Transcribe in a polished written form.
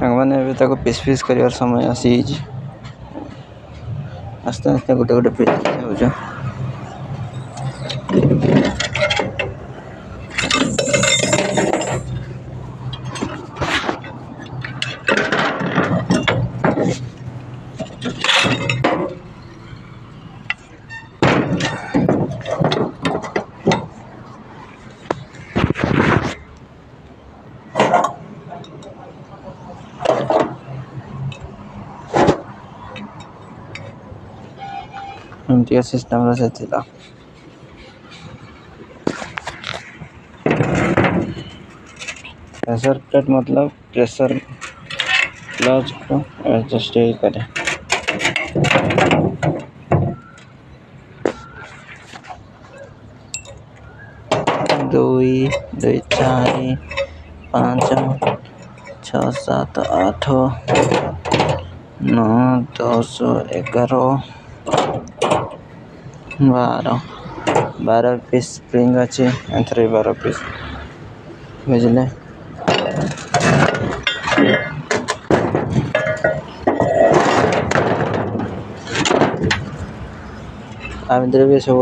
सांगने भी पिस पिस कर समय आसी आस्ते आस्ते गोटे गोटे पिस हो एमती सिस्टम से प्रेशर प्लेट मतलब प्रेशर लॉज को एडजस्ट करे। दुई दुई चार 5 6 7 8 9 10 11 12 पीस स्प्रिंग अच्छे एंथर 12 पीस बुझले। आ सब